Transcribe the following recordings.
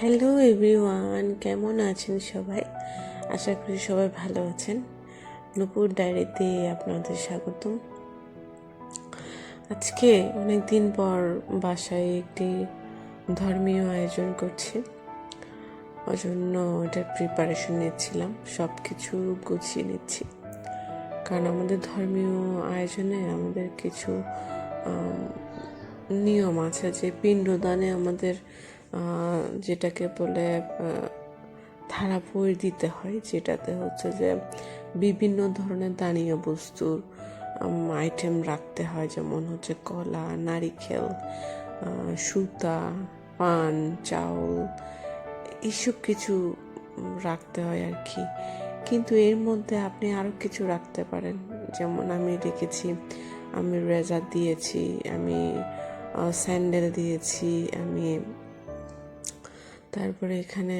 Hello everyone, কেমন আছেন সবাই? আশা করি সবাই ভালো আছেন। নূপুর ডায়েরিতে আপনাদের স্বাগতম। আজকে অনেক দিন পর বাসায় একটি ধর্মীয় আয়োজন করছি, ওজন্য এটার প্রিপারেশন নিচ্ছিলাম, সব কিছু গুছিয়ে নিচ্ছি। কারণ আমাদের ধর্মীয় আয়োজনে আমাদের কিছু নিয়ম আছে, যে পিণ্ডদানে আমাদের যেটাকে বলে থালাপুরি দিতে হয়, যেটাতে হচ্ছে যে বিভিন্ন ধরনের দানীয় বস্তুর আইটেম রাখতে হয়, যেমন হচ্ছে কলা, নারিকেল, সুতা, পান, চাউল, এইসব কিছু রাখতে হয় আর কি। কিন্তু এর মধ্যে আপনি আরও কিছু রাখতে পারেন, যেমন আমি রেখেছি, আমি রেজার দিয়েছি, আমি স্যান্ডেল দিয়েছি, আমি তারপরে এখানে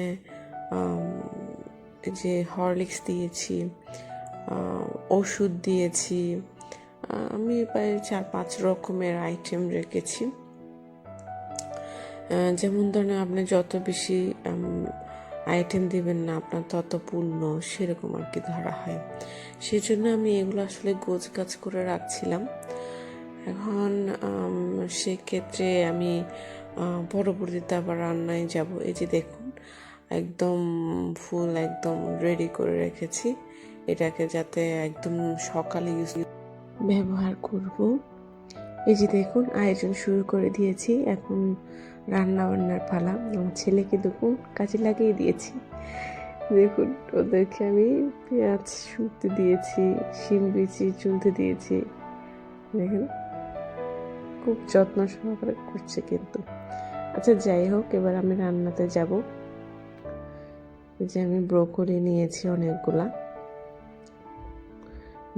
যে হরলিক্স দিয়েছি, ওষুধ দিয়েছি, আমি প্রায় 4-5 রকমের আইটেম রেখেছি। যেমন ধরেন আপনি যত বেশি আইটেম দিবেন না, আপনার তত পূর্ণ, সেরকম আর কি ধরা হয়। সেজন্য আমি এগুলো আসলে গোছগাছ করে রাখছিলাম। এখন সেক্ষেত্রে আমি পরবর্তীতে আবার রান্নায় যাব। এই যে দেখুন, একদম ফুল একদম রেডি করে রেখেছি এটাকে, যাতে একদম সকালে ব্যবহার করব। এই যে দেখুন, আয়োজন শুরু করে দিয়েছি। এখন রান্না বান্নার পালা। আমার ছেলেকে দেখুন কাজে লাগিয়ে দিয়েছি। দেখুন, ওদেরকে আমি পেঁয়াজ শুকতে দিয়েছি, শিম বিচি চুলতে দিয়েছি। দেখুন, খুব যত্ন সহকারে করছে কিন্তু। আচ্ছা, যাই হোক, এবার আমি রান্নাতে যাব। যে আমি ব্রোকলি নিয়েছি অনেকগুলা,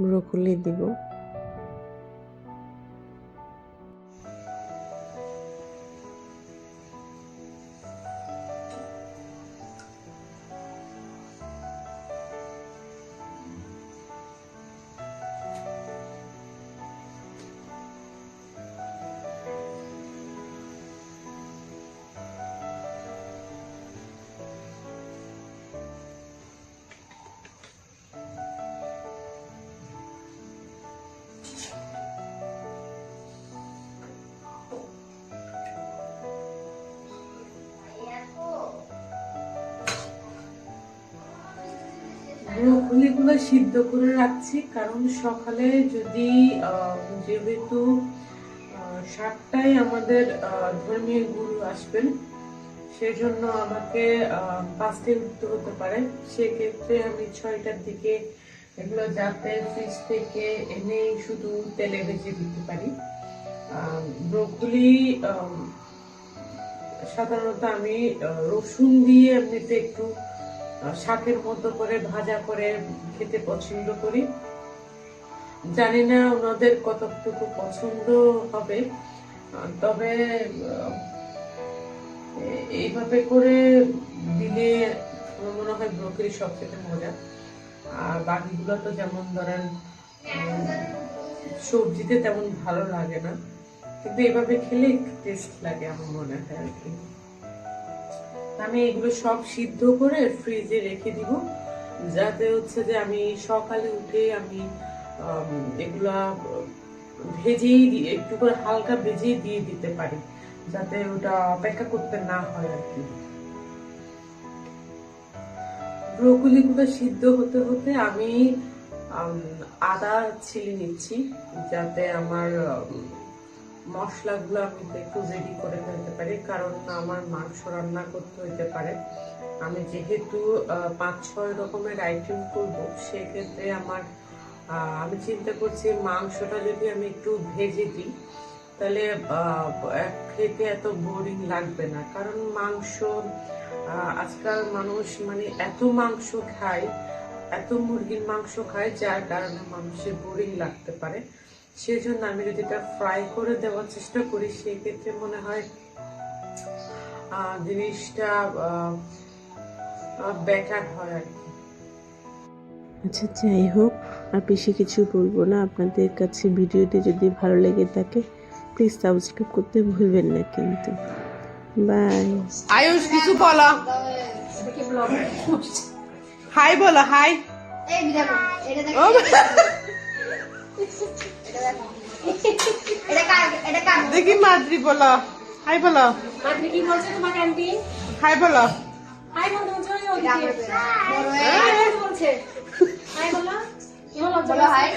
ব্রোকলি দিব। ব্রোকলিগুলো সিদ্ধ করে রাখছি, কারণ সকালে যদি যেহেতু 7টায় আমাদের ধর্মীয় গুরু আসবেন, সেজন্য আমাকে 5টায় উঠতে হতে পারে। সেক্ষেত্রে আমি 6টার দিকে এগুলো যাতে ফ্রিজ থেকে এনে শুধু তেলে ভেজে দিতে পারি। ব্রোকলি সাধারণত আমি রসুন দিয়ে এমনিতে একটু শাকের মতো করে ভাজা করে খেতে পছন্দ করি। জানি না ওনাদের কতটুকু পছন্দ হবে, তবে এইভাবে করে দিলে আমার মনে হয় ব্রোকলি সবচেয়ে মজা। আর বাকিগুলো তো যেমন ধরেন সবজিতে তেমন ভালো লাগে না, কিন্তু এভাবে খেলে একটু টেস্ট লাগে আমার মনে হয় আর কি। আমি এগুলো সব সিদ্ধ করে ফ্রিজে রেখে দিব, যাতে হচ্ছে যে আমি সকালে উঠে আমি এগুলা ভেজেই একটু করে হালকা ভেজেই দিয়ে দিতে পারি, যাতে ওটা অপেক্ষা করতে না হয় আর কি। ব্রোকলি গুলো সিদ্ধ হতে হতে আমি আদা ছিলে নিচ্ছি, যাতে আমার মশলাগুলো আমি একটু রেডি করে ফেলতে পারি, কারণ আমার মাংস রান্না করতে হইতে পারে। আমি যেহেতু 5-6 রকমের আইটেম করব, সেক্ষেত্রে আমি চিন্তা করছি মাংসটা যদি আমি একটু ভেজে দিই, তাহলে খেতে এত বোরিং লাগবে না। কারণ মাংস আজকাল মানুষ মানে এত মাংস খায়, এত মুরগির মাংস খায়, যার কারণে মানুষের বোরিং লাগতে পারে। সেজন্য আমি যদি এটা ফ্রাই করে দেওয়ার চেষ্টা করি, সেক্ষেত্রে মনে হয় জিনিসটা বেটার হয় আর কি। আচ্ছা, যাই হোক, আর বেশি কিছু বলবো না। আপনাদের কাছে ভিডিওটি যদি ভালো লেগে থাকে, প্লিজ সাবস্ক্রাইব করতে ভুলবেন না কিন্তু। বাই। আয়ুষ কিছু বলো, হাই বলো, হাই। ও দেখি মাদ্রি বলো, হাই বলো, মাদ্রি কি বলছে তোমাকে আন্টি? হাই বলো। হাই বলতে বলছে ওই ওদিকে। হাই বলছে। হাই বলো। কি বলো হাই?